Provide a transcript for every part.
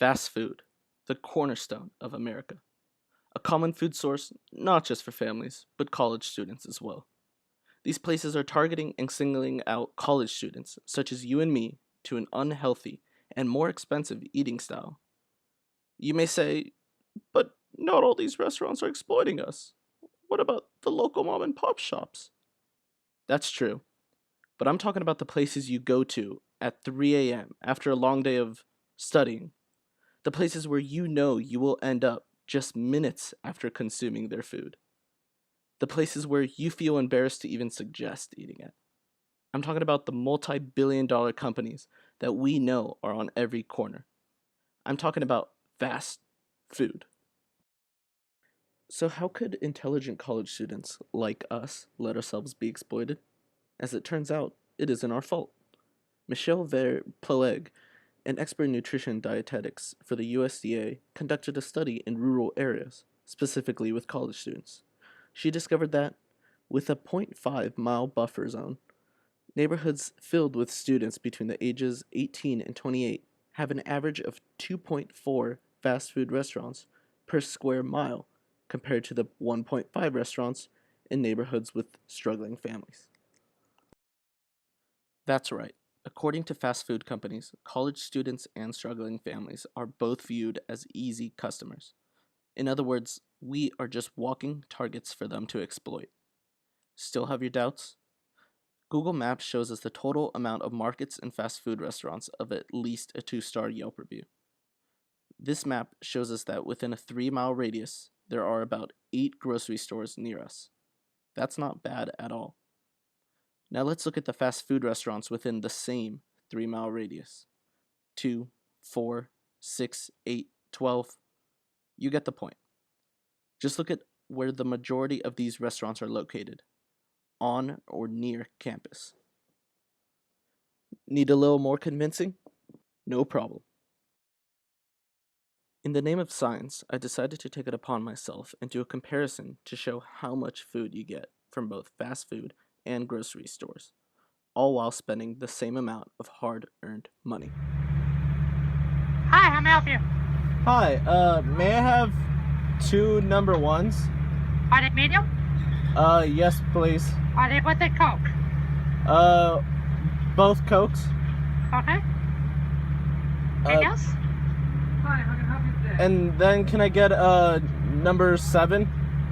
Fast food, the cornerstone of America. A common food source not just for families, but college students as well. These places are targeting and singling out college students, such as you and me, to an unhealthy and more expensive eating style. You may say, but not all these restaurants are exploiting us. What about the local mom and pop shops? That's true, but I'm talking about the places you go to at 3 a.m. after a long day of studying. The places where you know you will end up just minutes after consuming their food. The places where you feel embarrassed to even suggest eating it. I'm talking about the multi-billion-dollar companies that we know are on every corner. I'm talking about fast food. So, how could intelligent college students like us let ourselves be exploited? As it turns out, it isn't our fault. Michelle Ploeg, an expert in nutrition and dietetics for the USDA, conducted a study in rural areas, specifically with college students. She discovered that, with a 0.5-mile buffer zone, neighborhoods filled with students between the ages 18 and 28 have an average of 2.4 fast food restaurants per square mile compared to the 1.5 restaurants in neighborhoods with struggling families. That's right. According to fast food companies, college students and struggling families are both viewed as easy customers. In other words, we are just walking targets for them to exploit. Still have your doubts? Google Maps shows us the total amount of markets and fast food restaurants of at least a 2-star Yelp review. This map shows us that within a 3-mile radius, there are about 8 grocery stores near us. That's not bad at all. Now let's look at the fast food restaurants within the same 3-mile radius. 2, 4, 6, 8, 12. You get the point. Just look at where the majority of these restaurants are located, on or near campus. Need a little more convincing? No problem. In the name of science, I decided to take it upon myself and do a comparison to show how much food you get from both fast food and grocery stores, all while spending the same amount of hard-earned money. Hi, how may I help you? Hi, may I have 2 number 1s? Are they medium? Yes, please. Are they with the Coke? Both Cokes. Okay. Anything else? Hi, how can I help you today? And then can I get, number 7?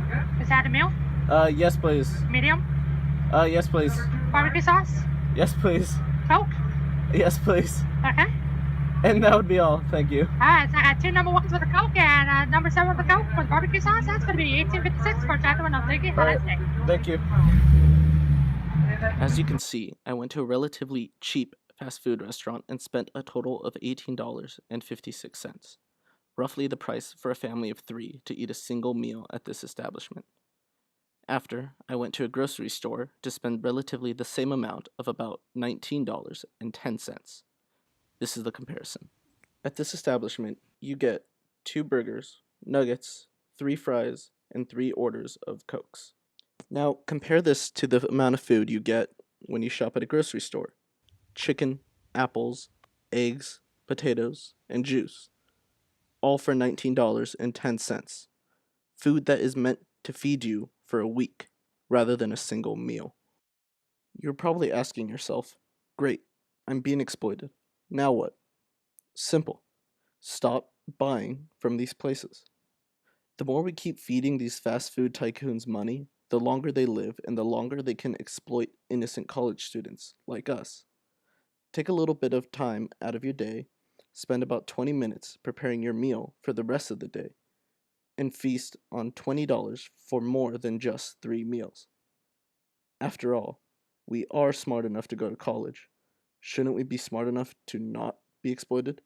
Okay. Is that a meal? Yes, please. Medium? Yes, please. Barbecue sauce? Yes, please. Coke? Yes, please. Okay. And that would be all. Thank you. Alright, so I got 2 number 1s with a Coke and number 7 with a Coke with barbecue sauce. That's going to be $18.56 for a gentleman. I'm thinking. Have a nice day. Thank you. As you can see, I went to a relatively cheap fast food restaurant and spent a total of $18.56, roughly the price for a family of 3 to eat a single meal at this establishment. After, I went to a grocery store to spend relatively the same amount of about $19.10. This is the comparison. At this establishment, you get 2 burgers, nuggets, 3 fries, and 3 orders of Cokes. Now, compare this to the amount of food you get when you shop at a grocery store. Chicken, apples, eggs, potatoes, and juice. All for $19.10. Food that is meant to feed you for a week, rather than a single meal. You're probably asking yourself, great, I'm being exploited. Now what? Simple. Stop buying from these places. The more we keep feeding these fast food tycoons money, the longer they live and the longer they can exploit innocent college students like us. Take a little bit of time out of your day, spend about 20 minutes preparing your meal for the rest of the day, and feast on $20 for more than just 3 meals. After all, we are smart enough to go to college. Shouldn't we be smart enough to not be exploited?